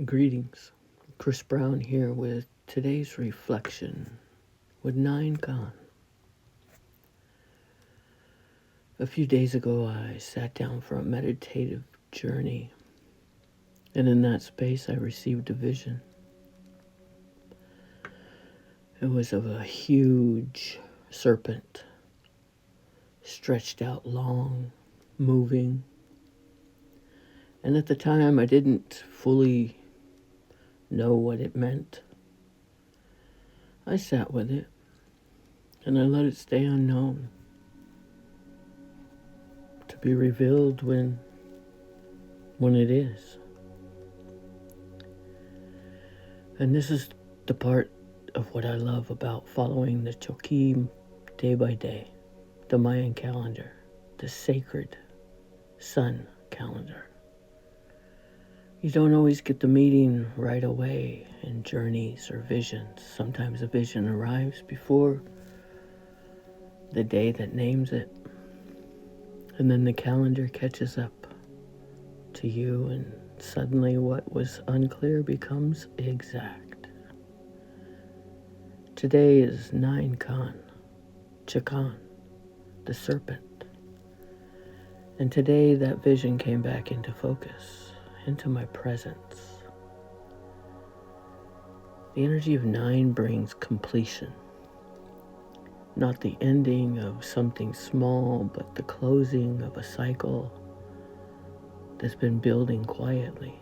Greetings. Chris Brown here with today's reflection with 9 Con. A few days ago, I sat down for a meditative journey, and in that space, I received a vision. It was of a huge serpent, stretched out long, moving, and at the time, I didn't fully know what it meant. I sat with it, and I let it stay unknown, to be revealed when it is. And this is the part of what I love about following the Cholq'ij day by day, the Mayan calendar, the sacred sun calendar. You don't always get the meaning right away in journeys or visions. Sometimes a vision arrives before the day that names it, and then the calendar catches up to you, and suddenly what was unclear becomes exact. Today is 9 Con, Chicchan The Serpent. And today that vision came back into focus, into my presence. The energy of 9 brings completion. Not the ending of something small, but the closing of a cycle that's been building quietly,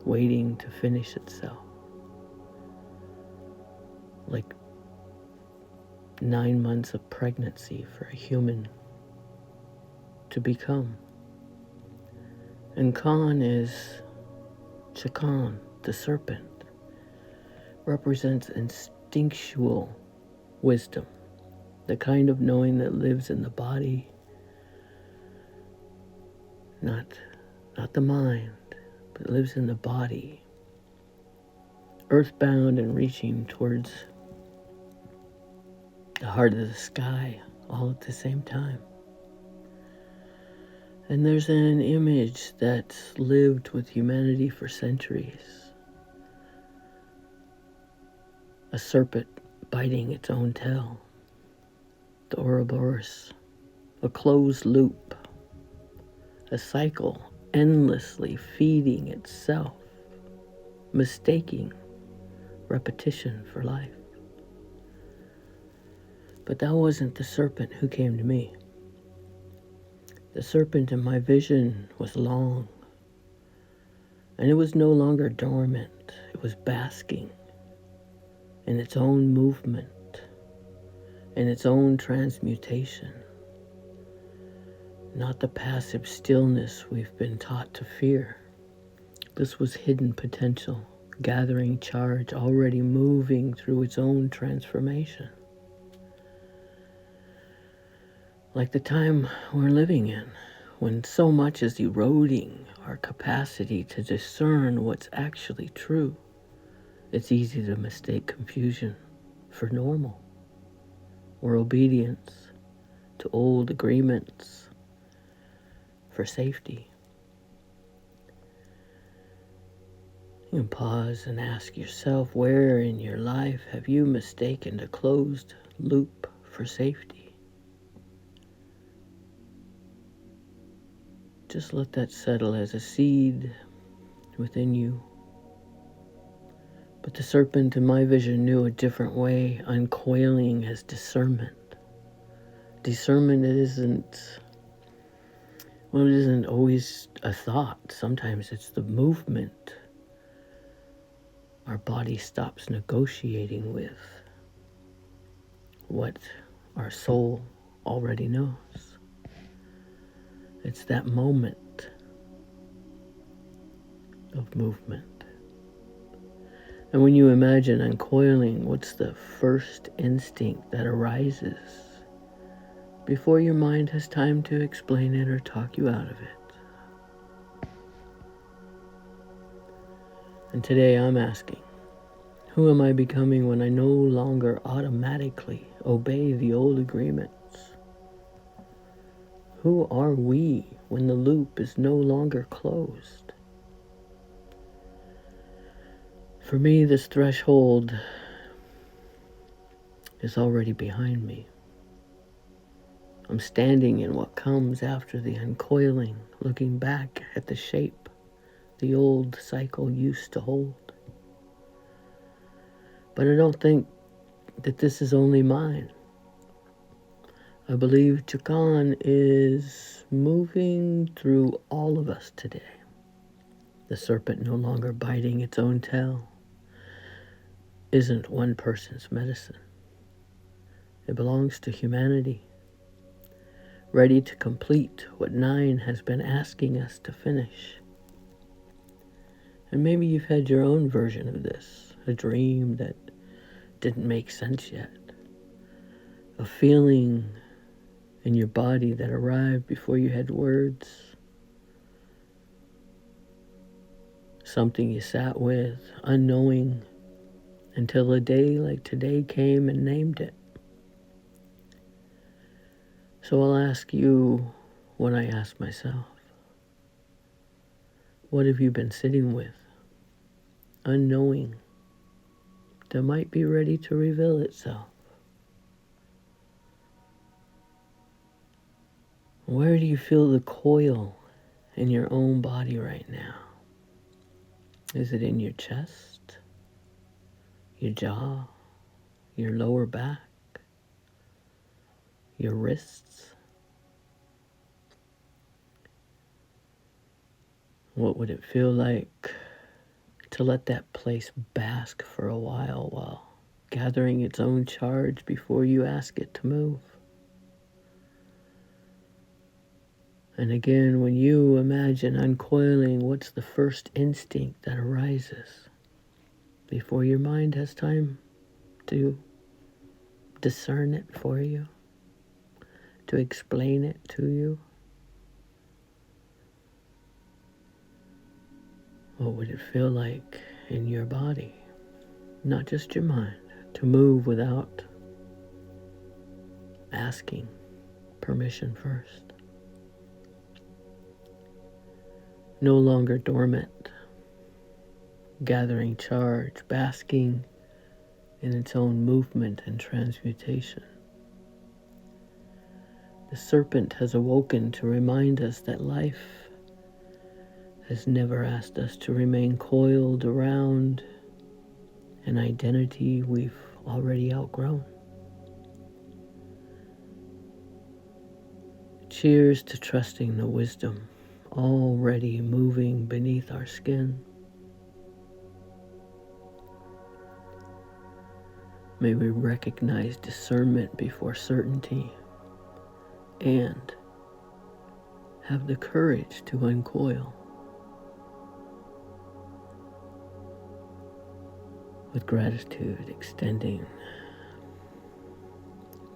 waiting to finish itself. Like 9 months of pregnancy for a human to become. And Con is Chicchan the Serpent, represents instinctual wisdom, the kind of knowing that lives in the body, not the mind, but lives in the body, earthbound and reaching towards the heart of the sky all at the same time. And there's an image that's lived with humanity for centuries. A serpent biting its own tail. The Ouroboros, a closed loop, a cycle endlessly feeding itself, mistaking repetition for life. But that wasn't the serpent who came to me. The serpent in my vision was long, and it was no longer dormant. It was basking in its own movement, in its own transmutation, not the passive stillness we've been taught to fear. This was hidden potential, gathering charge, already moving through its own transformation. Like the time we're living in, when so much is eroding our capacity to discern what's actually true. It's easy to mistake confusion for normal, or obedience to old agreements for safety. You can pause and ask yourself, where in your life have you mistaken a closed loop for safety? Just let that settle as a seed within you. But the serpent in my vision knew a different way, uncoiling as discernment. Discernment isn't always a thought. Sometimes it's the movement our body stops negotiating with what our soul already knows. It's that moment of movement. And when you imagine uncoiling, what's the first instinct that arises before your mind has time to explain it or talk you out of it? And today I'm asking, who am I becoming when I no longer automatically obey the old agreements? Who are we when the loop is no longer closed? For me, this threshold is already behind me. I'm standing in what comes after the uncoiling, looking back at the shape the old cycle used to hold. But I don't think that this is only mine. I believe Chicchan is moving through all of us today. The serpent no longer biting its own tail isn't one person's medicine. It belongs to humanity, ready to complete what 9 has been asking us to finish. And maybe you've had your own version of this, a dream that didn't make sense yet, a feeling in your body that arrived before you had words, something you sat with, unknowing, until a day like today came and named it. So I'll ask you what I ask myself. What have you been sitting with, unknowing, that might be ready to reveal itself? Where do you feel the coil in your own body right now? Is it in your chest, your jaw, your lower back, your wrists? What would it feel like to let that place bask for a while gathering its own charge before you ask it to move? And again, when you imagine uncoiling, what's the first instinct that arises before your mind has time to discern it for you, to explain it to you? What would it feel like in your body, not just your mind, to move without asking permission first? No longer dormant, gathering charge, basking in its own movement and transmutation. The serpent has awoken to remind us that life has never asked us to remain coiled around an identity we've already outgrown. Cheers to trusting the wisdom already moving beneath our skin. May we recognize discernment before certainty and have the courage to uncoil. With gratitude extending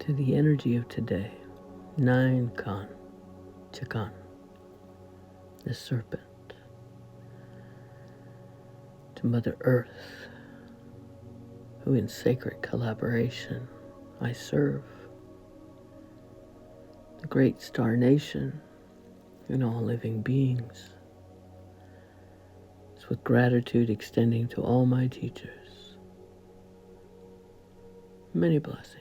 to the energy of today, 9 Khan, Chicchan, the serpent, to Mother Earth, who in sacred collaboration I serve, the great star nation, and all living beings. It's with gratitude extending to all my teachers. Many blessings.